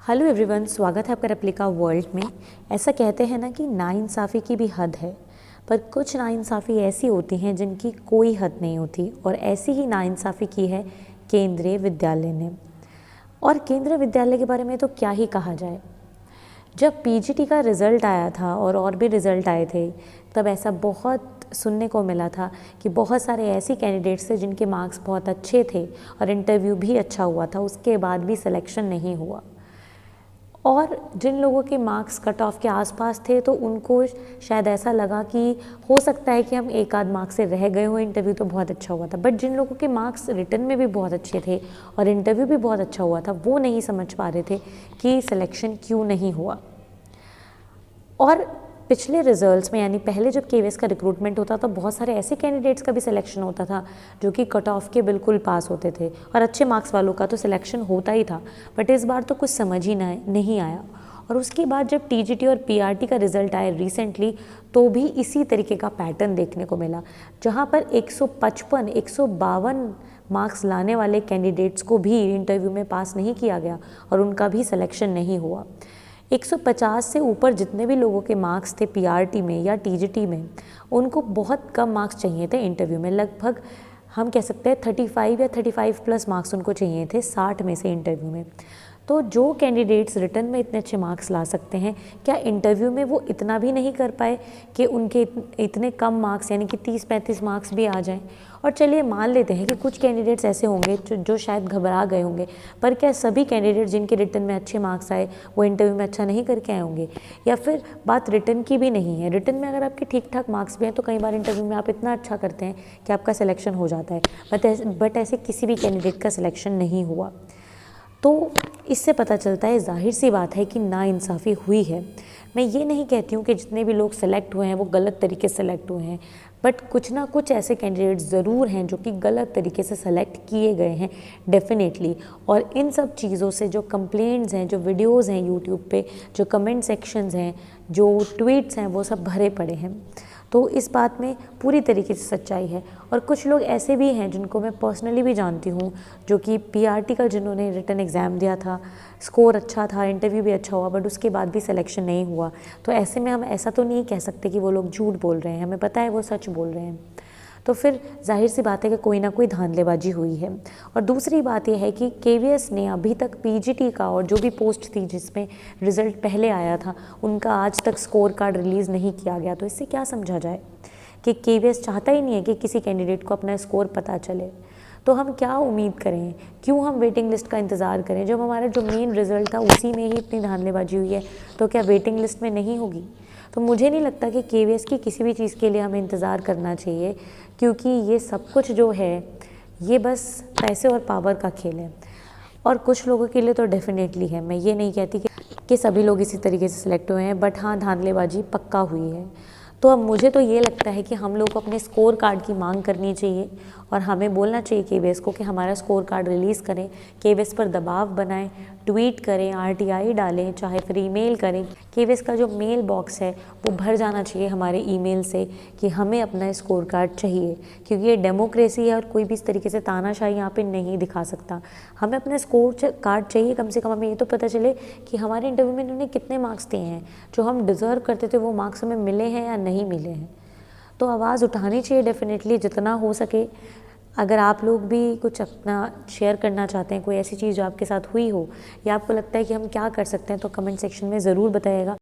Hello everyone, स्वागत है आपका रेप्लिका वर्ल्ड में। ऐसा कहते हैं ना कि नाइंसाफ़ी की भी हद है, पर कुछ नाइंसाफ़ी ऐसी होती हैं जिनकी कोई हद नहीं होती, और ऐसी ही नाइंसाफ़ी की है केंद्रीय विद्यालय ने। और केंद्रीय विद्यालय के बारे में तो क्या ही कहा जाए। जब पीजीटी का रिज़ल्ट आया था और भी रिज़ल्ट आए थे, तब ऐसा बहुत सुनने को मिला था कि बहुत सारे ऐसे कैंडिडेट्स थे जिनके मार्क्स बहुत अच्छे थे और इंटरव्यू भी अच्छा हुआ था, उसके बाद भी सिलेक्शन नहीं हुआ। और जिन लोगों के मार्क्स कट ऑफ के आसपास थे तो उनको शायद ऐसा लगा कि हो सकता है कि हम एक आध मार्क्स से रह गए हों, इंटरव्यू तो बहुत अच्छा हुआ था। बट जिन लोगों के मार्क्स रिटन में भी बहुत अच्छे थे और इंटरव्यू भी बहुत अच्छा हुआ था, वो नहीं समझ पा रहे थे कि सिलेक्शन क्यों नहीं हुआ। और पिछले रिजल्ट्स में, यानी पहले जब केवीएस का रिक्रूटमेंट होता था, बहुत सारे ऐसे कैंडिडेट्स का भी सिलेक्शन होता था जो कि कट ऑफ के बिल्कुल पास होते थे, और अच्छे मार्क्स वालों का तो सिलेक्शन होता ही था। बट इस बार तो कुछ समझ ही नहीं आया। और उसके बाद जब टीजीटी और पीआरटी का रिज़ल्ट आया रिसेंटली, तो भी इसी तरीके का पैटर्न देखने को मिला, जहाँ पर 155 152 मार्क्स लाने वाले कैंडिडेट्स को भी इंटरव्यू में पास नहीं किया गया और उनका भी सिलेक्शन नहीं हुआ। 150 से ऊपर जितने भी लोगों के मार्क्स थे पीआरटी में या टीजीटी में, उनको बहुत कम मार्क्स चाहिए थे इंटरव्यू में। लगभग हम कह सकते हैं 35 या 35 प्लस मार्क्स उनको चाहिए थे 60 में से इंटरव्यू में। तो जो कैंडिडेट्स रिटर्न में इतने अच्छे मार्क्स ला सकते हैं, क्या इंटरव्यू में वो इतना भी नहीं कर पाए कि उनके इतने कम मार्क्स यानी कि 30-35 मार्क्स भी आ जाएं? और चलिए मान लेते हैं कि कुछ कैंडिडेट्स ऐसे होंगे जो शायद घबरा गए होंगे, पर क्या सभी कैंडिडेट जिनके रिटर्न में अच्छे मार्क्स आए वो इंटरव्यू में अच्छा नहीं करके आए होंगे? या फिर बात रिटर्न की भी नहीं है, रिटर्न में अगर आपके ठीक ठाक मार्क्स भी हैं तो कई बार इंटरव्यू में आप इतना अच्छा करते हैं कि आपका सिलेक्शन हो जाता है, बट ऐसे किसी भी कैंडिडेट का सिलेक्शन नहीं हुआ। तो इससे पता चलता है, जाहिर सी बात है कि नाइंसाफ़ी हुई है। मैं ये नहीं कहती हूँ कि जितने भी लोग सेलेक्ट हुए हैं वो गलत तरीके से सेलेक्ट हुए हैं, बट कुछ ना कुछ ऐसे कैंडिडेट्स ज़रूर हैं जो कि गलत तरीके से सेलेक्ट किए गए हैं डेफिनेटली। और इन सब चीज़ों से जो कंप्लेंट्स हैं, जो वीडियोज़ हैं यूट्यूब पे, जो कमेंट सेक्शंस हैं, जो ट्वीट्स हैं, वो सब भरे पड़े हैं। तो इस बात में पूरी तरीके से सच्चाई है। और कुछ लोग ऐसे भी हैं जिनको मैं पर्सनली भी जानती हूँ, जो कि पीआरटी का जिन्होंने रिटन एग्ज़ाम दिया था, स्कोर अच्छा था, इंटरव्यू भी अच्छा हुआ, बट उसके बाद भी सिलेक्शन नहीं हुआ। तो ऐसे में हम ऐसा तो नहीं कह सकते कि वो लोग झूठ बोल रहे हैं, हमें पता है वो सच बोल रहे हैं। तो फिर जाहिर सी बात है कि कोई ना कोई धांधलेबाजी हुई है। और दूसरी बात यह है कि केवीएस ने अभी तक पीजीटी का और जो भी पोस्ट थी जिसमें रिज़ल्ट पहले आया था, उनका आज तक स्कोर कार्ड रिलीज़ नहीं किया गया। तो इससे क्या समझा जाए कि केवीएस चाहता ही नहीं है कि किसी कैंडिडेट को अपना स्कोर पता चले। तो हम क्या उम्मीद करें, क्यों हम वेटिंग लिस्ट का इंतज़ार करें? जब हमारा जो मेन रिज़ल्ट था उसी में ही इतनी धांधलेबाजी हुई है, तो क्या वेटिंग लिस्ट में नहीं होगी? तो मुझे नहीं लगता कि केवीएस की किसी भी चीज़ के लिए हमें इंतज़ार करना चाहिए, क्योंकि ये सब कुछ जो है ये बस पैसे और पावर का खेल है। और कुछ लोगों के लिए तो डेफिनेटली है, मैं ये नहीं कहती कि सभी लोग इसी तरीके से सिलेक्ट हुए हैं, बट हाँ, धांधलेबाजी पक्का हुई है। तो अब मुझे तो ये लगता है कि हम लोग को अपने स्कोर कार्ड की मांग करनी चाहिए और हमें बोलना चाहिए केवीएस को कि हमारा स्कोर कार्ड रिलीज़ करें, केवीएस पर दबाव बनाएं, ट्वीट करें, आरटीआई डालें, चाहे फिर ईमेल करें। केवीएस का जो मेल बॉक्स है वो भर जाना चाहिए हमारे ईमेल से कि हमें अपना स्कोर कार्ड चाहिए, क्योंकि ये डेमोक्रेसी है और कोई भी इस तरीके से तानाशाही यहाँ पे नहीं दिखा सकता। हमें अपना स्कोर कार्ड चाहिए, कम से कम हमें ये तो पता चले कि हमारे इंटरव्यू में इन्होंने कितने मार्क्स दिए हैं, जो हम डिज़र्व करते थे वो मार्क्स हमें मिले हैं या नहीं मिले हैं। तो आवाज़ उठानी चाहिए डेफिनेटली जितना हो सके। अगर आप लोग भी कुछ अपना शेयर करना चाहते हैं, कोई ऐसी चीज़ जो आपके साथ हुई हो या आपको लगता है कि हम क्या कर सकते हैं, तो कमेंट सेक्शन में ज़रूर बताइएगा।